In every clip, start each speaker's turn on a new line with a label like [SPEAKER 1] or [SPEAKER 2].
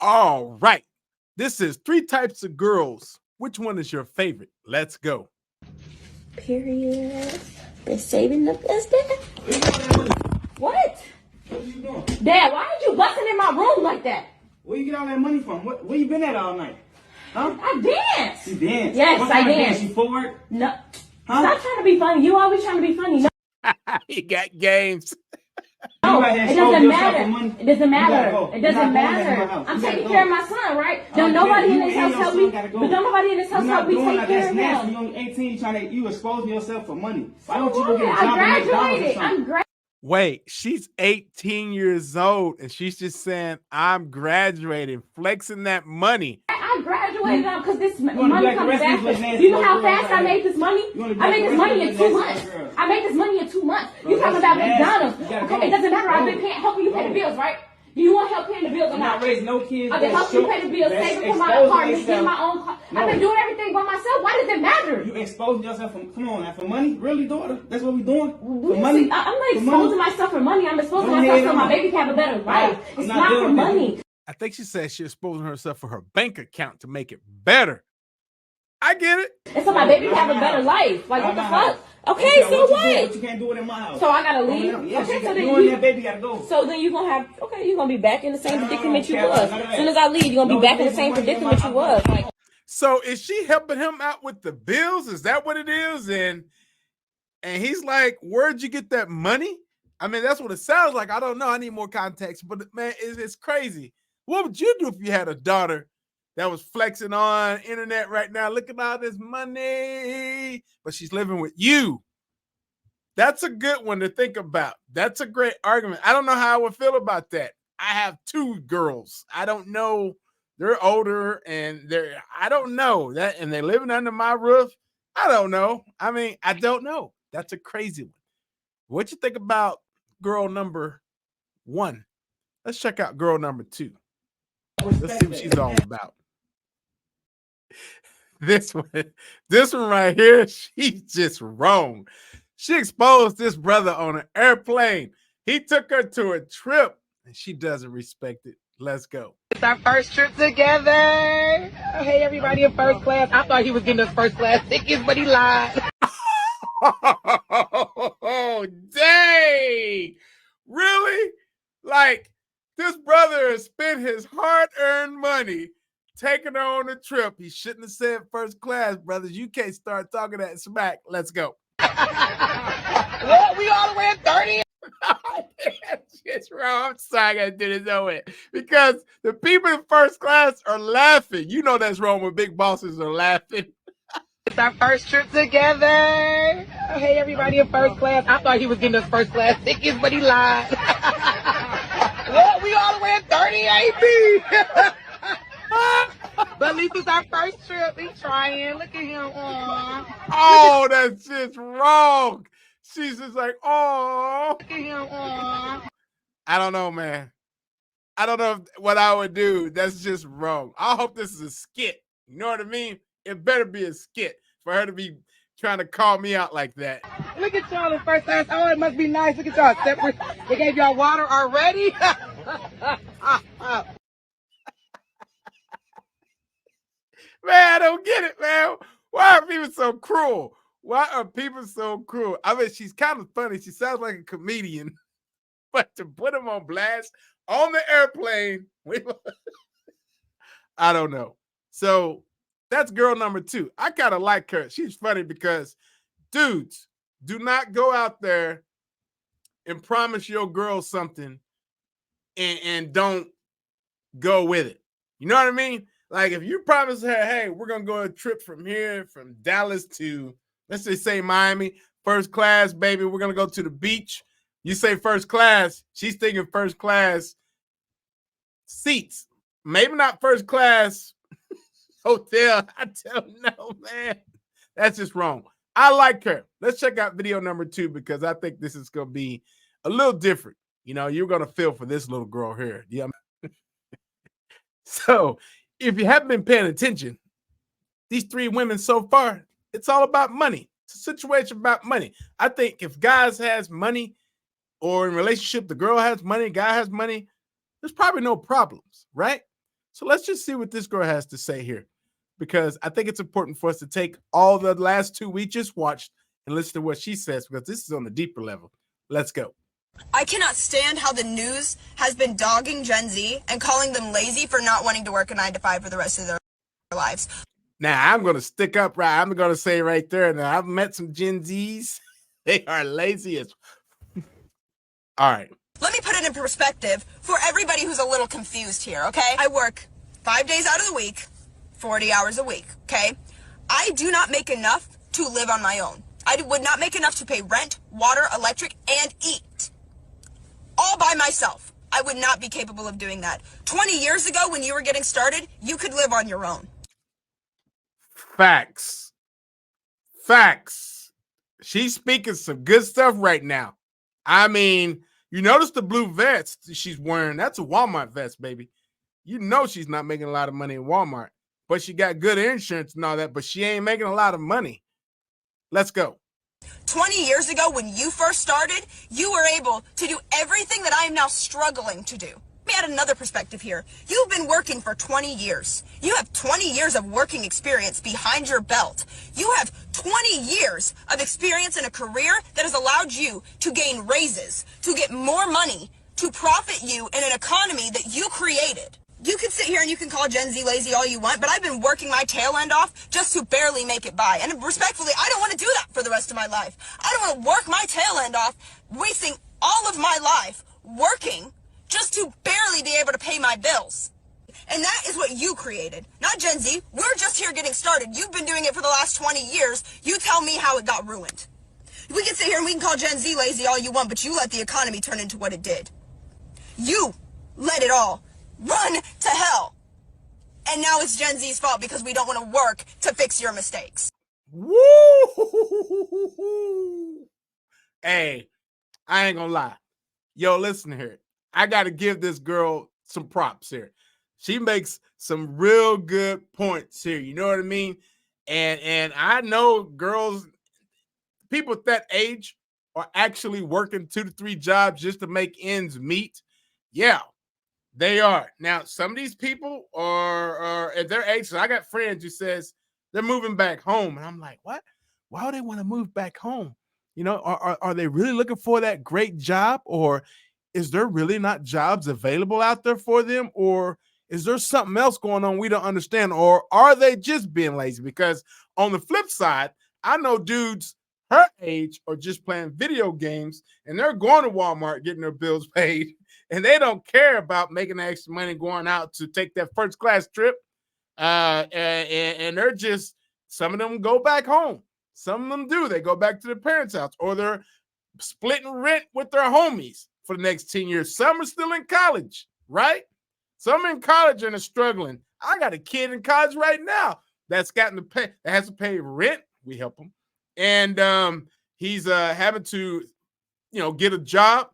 [SPEAKER 1] All right. This is three types of girls. Which one is your favorite? Let's go.
[SPEAKER 2] Period. Been saving the best. What?
[SPEAKER 3] What you doing?
[SPEAKER 2] Dad, why are you busting in my room like that?
[SPEAKER 3] Where you get all that money from? Where you been at all night? Huh?
[SPEAKER 2] I dance.
[SPEAKER 3] You dance?
[SPEAKER 2] Yes,
[SPEAKER 3] what
[SPEAKER 2] I
[SPEAKER 3] kind of
[SPEAKER 2] dance.
[SPEAKER 3] You forward?
[SPEAKER 2] No.
[SPEAKER 3] Huh?
[SPEAKER 2] Stop trying to be funny. You always trying to be funny. No,
[SPEAKER 1] He got games.
[SPEAKER 3] You out here
[SPEAKER 2] it
[SPEAKER 3] exposing
[SPEAKER 2] doesn't
[SPEAKER 3] yourself
[SPEAKER 2] matter.
[SPEAKER 3] for money?
[SPEAKER 2] It doesn't
[SPEAKER 3] You gotta
[SPEAKER 2] matter.
[SPEAKER 3] go.
[SPEAKER 2] It
[SPEAKER 3] You're
[SPEAKER 2] doesn't
[SPEAKER 3] not going back in my
[SPEAKER 2] matter.
[SPEAKER 3] house.
[SPEAKER 2] I'm
[SPEAKER 3] You gotta
[SPEAKER 2] taking
[SPEAKER 3] go.
[SPEAKER 2] care of my son, right? Don't
[SPEAKER 3] Okay,
[SPEAKER 2] nobody in
[SPEAKER 3] you
[SPEAKER 2] this
[SPEAKER 3] and
[SPEAKER 2] house
[SPEAKER 3] your
[SPEAKER 2] help
[SPEAKER 3] son
[SPEAKER 2] me.
[SPEAKER 3] gotta go.
[SPEAKER 2] But don't nobody in this house
[SPEAKER 3] You're
[SPEAKER 2] help
[SPEAKER 3] not
[SPEAKER 2] me
[SPEAKER 3] doing
[SPEAKER 2] take
[SPEAKER 3] that.
[SPEAKER 2] care
[SPEAKER 3] That's
[SPEAKER 2] of
[SPEAKER 3] nasty.
[SPEAKER 2] him.
[SPEAKER 3] You only 18, you exposing yourself for money. Why
[SPEAKER 2] So
[SPEAKER 3] don't you go
[SPEAKER 2] what?
[SPEAKER 3] get a
[SPEAKER 2] I
[SPEAKER 3] job at McDonald's or
[SPEAKER 2] graduated.
[SPEAKER 3] something?
[SPEAKER 2] I'm graduated.
[SPEAKER 1] Wait, she's 18 years old and she's just saying, I'm graduating, flexing that money.
[SPEAKER 2] I graduated now because this
[SPEAKER 3] wanna
[SPEAKER 2] money
[SPEAKER 3] be like the
[SPEAKER 2] comes
[SPEAKER 3] rest of these
[SPEAKER 2] faster.
[SPEAKER 3] little
[SPEAKER 2] You know
[SPEAKER 3] nasty
[SPEAKER 2] how
[SPEAKER 3] little
[SPEAKER 2] fast
[SPEAKER 3] girls
[SPEAKER 2] I
[SPEAKER 3] out
[SPEAKER 2] made
[SPEAKER 3] here.
[SPEAKER 2] this money?
[SPEAKER 3] You wanna be
[SPEAKER 2] I
[SPEAKER 3] like
[SPEAKER 2] made
[SPEAKER 3] the
[SPEAKER 2] this
[SPEAKER 3] rest
[SPEAKER 2] money
[SPEAKER 3] of
[SPEAKER 2] in
[SPEAKER 3] these
[SPEAKER 2] 2
[SPEAKER 3] little
[SPEAKER 2] months.
[SPEAKER 3] nasty girls.
[SPEAKER 2] I made this money in 2 months.
[SPEAKER 3] Bro,
[SPEAKER 2] You talking
[SPEAKER 3] that's
[SPEAKER 2] about
[SPEAKER 3] nasty.
[SPEAKER 2] McDonald's.
[SPEAKER 3] You gotta
[SPEAKER 2] Okay,
[SPEAKER 3] go.
[SPEAKER 2] it doesn't matter. I've
[SPEAKER 3] Go.
[SPEAKER 2] been helping you pay the bills, right? Do you want help paying the bills or
[SPEAKER 3] I'm
[SPEAKER 2] not?
[SPEAKER 3] not raising no kids.
[SPEAKER 2] Okay, help you pay the bills, saving for my apartment, getting my own car. I've been doing everything by myself. Why does it matter?
[SPEAKER 3] You exposing yourself for, come on now, for money? Really, daughter? That's what we doing?
[SPEAKER 2] You
[SPEAKER 3] For money?
[SPEAKER 2] see, I'm not
[SPEAKER 3] For
[SPEAKER 2] exposing
[SPEAKER 3] money?
[SPEAKER 2] myself for money. I'm exposing
[SPEAKER 3] Go
[SPEAKER 2] myself
[SPEAKER 3] ahead
[SPEAKER 2] so my
[SPEAKER 3] on.
[SPEAKER 2] baby can have a better life.
[SPEAKER 3] I'm
[SPEAKER 2] It's
[SPEAKER 3] not
[SPEAKER 2] not for
[SPEAKER 3] dealing with
[SPEAKER 2] money.
[SPEAKER 1] I think she said she's exposing herself for her bank account to make it better. I get it.
[SPEAKER 2] And so my baby can have a better life. Like, what the fuck? Okay, so what?
[SPEAKER 3] But you can't do it in my house.
[SPEAKER 2] So I gotta leave?
[SPEAKER 3] Yes,
[SPEAKER 2] Okay, so then
[SPEAKER 3] you and
[SPEAKER 2] you-
[SPEAKER 3] that baby gotta go.
[SPEAKER 2] So then you're gonna have, okay, you're gonna be back in the same
[SPEAKER 3] No,
[SPEAKER 2] predicament you
[SPEAKER 3] Cap,
[SPEAKER 2] was.
[SPEAKER 3] none of
[SPEAKER 2] As soon
[SPEAKER 3] that.
[SPEAKER 2] as I leave, you're gonna
[SPEAKER 3] No,
[SPEAKER 2] be back in
[SPEAKER 3] you
[SPEAKER 2] the same
[SPEAKER 3] leave my money in
[SPEAKER 2] predicament you
[SPEAKER 3] my
[SPEAKER 2] was. Like,
[SPEAKER 1] So is she helping him out with the bills? Is that what it is? And he's like, where'd you get that money? I mean, that's what it sounds like. I don't know. I need more context. But man, it's crazy. What would you do if you had a daughter that was flexing on internet right now? Look at all this money, but she's living with you. That's a good one to think about. That's a great argument. I don't know how I would feel about that. I have two girls. I don't know. They're older and I don't know that, and they're living under my roof. I don't know. I mean, I don't know. That's a crazy one. What you think about girl number one? Let's check out girl number two. Let's see what she's all about. This one right here, she's just wrong. She exposed this brother on an airplane. He took her to a trip and she doesn't respect it. Let's go.
[SPEAKER 4] It's our first trip together. Hey, everybody in first class. I thought he was getting us first class tickets, but he lied.
[SPEAKER 1] Oh, dang. Really? Like, this brother has spent his hard-earned money taking her on a trip. He shouldn't have said first class, brothers. You can't start talking that smack. Let's go.
[SPEAKER 4] What? We all the way at 30?
[SPEAKER 1] That's just wrong. I'm sorry I gotta do this over because the people in first class are laughing. You know that's wrong when big bosses are laughing.
[SPEAKER 4] It's our first trip together. Hey, everybody in first class. I thought he was getting us first class tickets, but he lied. What? We all the way at 30, ain't we? But at least it's our first trip. He's trying. Look at him. Aww.
[SPEAKER 1] Oh, that's just wrong. She's just like, oh.
[SPEAKER 4] Look at him. Aww.
[SPEAKER 1] I don't know, man. I don't know what I would do. That's just wrong. I hope this is a skit. You know what I mean? It better be a skit for her to be trying to call me out like that.
[SPEAKER 4] Look at y'all in first class. Oh, it must be nice. Look at y'all separate. They gave y'all water already.
[SPEAKER 1] Man, I don't get it, man. Why are people so cruel? Why are people so cruel? I mean, she's kind of funny. She sounds like a comedian. But to put him on blast on the airplane, I don't know. So that's girl number two. I kind of like her. She's funny because, dudes, do not go out there and promise your girl something and don't go with it. You know what I mean? Like if you promise her, hey, we're going to go on a trip from here, from Dallas to, let's just say Miami, first class, baby, we're going to go to the beach. You say first class, she's thinking first class seats. Maybe not first class hotel. I don't know, man. That's just wrong. I like her. Let's check out video number two because I think this is going to be a little different. You know, you're going to feel for this little girl here. Yeah. So if you haven't been paying attention, these three women so far, it's all about money. It's a situation about money. I think if guys has money or in relationship, the girl has money, guy has money, there's probably no problems, right? So let's just see what this girl has to say here, because I think it's important for us to take all the last 2 we just watched and listen to what she says, because this is on a deeper level. Let's go.
[SPEAKER 5] I cannot stand how the news has been dogging Gen Z and calling them lazy for not wanting to work a 9 to 5 for the rest of their lives.
[SPEAKER 1] Now, I'm going to stick up right. I'm going to say right there. Now, I've met some Gen Zs. They are lazy as. All right.
[SPEAKER 5] Let me put it in perspective for everybody who's a little confused here, okay? I work 5 days out of the week, 40 hours a week, okay? I do not make enough to live on my own. I would not make enough to pay rent, water, electric, and eat. All by myself. I would not be capable of doing that. 20 years ago, when you were getting started, you could live on your own.
[SPEAKER 1] Facts. Facts. She's speaking some good stuff right now. I mean, you notice the blue vest she's wearing. That's a Walmart vest, baby. You know she's not making a lot of money in Walmart, but she got good insurance and all that, but she ain't making a lot of money. Let's go.
[SPEAKER 5] 20 years ago, when you first started, you were able to do everything that I am now struggling to do. Let me add another perspective here. You've been working for 20 years. You have 20 years of working experience behind your belt. You have 20 years of experience in a career that has allowed you to gain raises, to get more money, to profit you in an economy that you created. You can sit here and you can call Gen Z lazy all you want, but I've been working my tail end off just to barely make it by. And respectfully, I don't want to do that for the rest of my life. I don't want to work my tail end off, wasting all of my life working just to barely be able to pay my bills. And that is what you created, not Gen Z. We're just here getting started. You've been doing it for the last 20 years. You tell me how it got ruined. We can sit here and we can call Gen Z lazy all you want, but you let the economy turn into what it did. You let it all run to hell. And now it's Gen Z's fault because we don't want to work to fix your mistakes.
[SPEAKER 1] Woo! Hey, I ain't gonna lie. Yo, listen here. I got to give this girl some props here. She makes some real good points here. You know what I mean? And I know girls, people at that age are actually working 2 to 3 jobs just to make ends meet. Yeah, they are. Now, some of these people are at their age. So I got friends who says they're moving back home. And I'm like, what? Why would they want to move back home? You know, are they really looking for that great job, or is there really not jobs available out there for them? Or is there something else going on we don't understand? Or are they just being lazy? Because on the flip side, I know dudes her age are just playing video games and they're going to Walmart getting their bills paid, and they don't care about making extra money going out to take that first class trip. And they're just, some of them go back home. Some of them do. They go back to their parents' house, or they're splitting rent with their homies for the next 10 years. Some are still in college, right? Some in college and are struggling. I got a kid in college right now that's gotten to pay, that has to pay rent. We help him. And he's having to, you know, get a job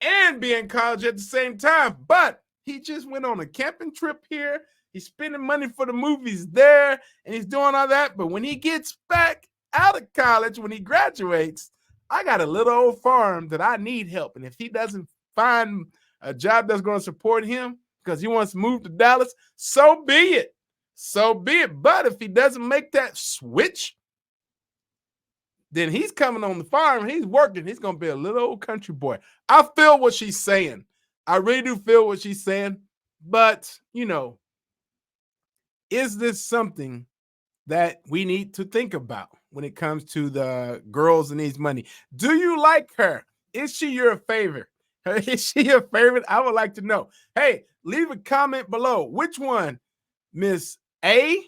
[SPEAKER 1] and be in college at the same time. But he just went on a camping trip here. He's spending money for the movies there, and he's doing all that. But when he gets back out of college, when he graduates, I got a little old farm that I need help. And if he doesn't find a job that's going to support him because he wants to move to Dallas, so be it. So be it. But if he doesn't make that switch, then he's coming on the farm. He's working. He's going to be a little old country boy. I feel what she's saying. I really do feel what she's saying. But, you know, is this something that we need to think about when it comes to the girls and needs money? Do you like her? Is she your favorite? Is she your favorite? I would like to know. Hey, leave a comment below. Which one? Miss A?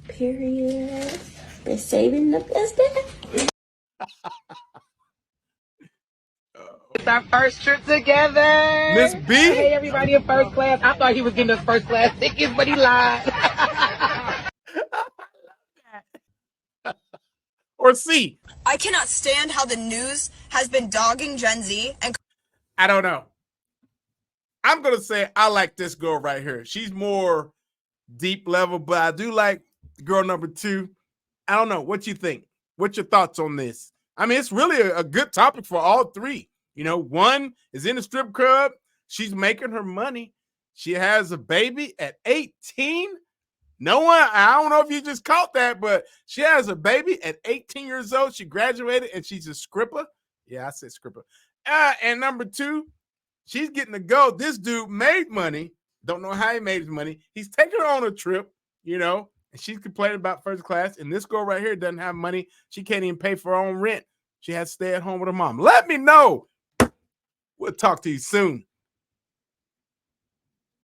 [SPEAKER 2] Period. They're saving the best.
[SPEAKER 4] It's our first trip together.
[SPEAKER 1] Miss B?
[SPEAKER 4] Hey, everybody in first class. I thought he was getting us first class tickets, but he lied.
[SPEAKER 1] Or C?
[SPEAKER 5] I cannot stand how the news has been dogging Gen Z and
[SPEAKER 1] I don't know. I'm going to say I like this girl right here. She's more deep level, but I do like girl number 2. I don't know. What you think? What's your thoughts on this? I mean, it's really a good topic for all 3. You know, one is in the strip club. She's making her money. She has a baby at 18. No one, I don't know if you just caught that, but she has a baby at 18 years old. She graduated and she's a stripper. Yeah, I said stripper. And number 2, she's getting to go. This dude made money. Don't know how he made his money. He's taking her on a trip, you know, and she's complaining about first class. And this girl right here doesn't have money. She can't even pay for her own rent. She has to stay at home with her mom. Let me know. We'll talk to you soon.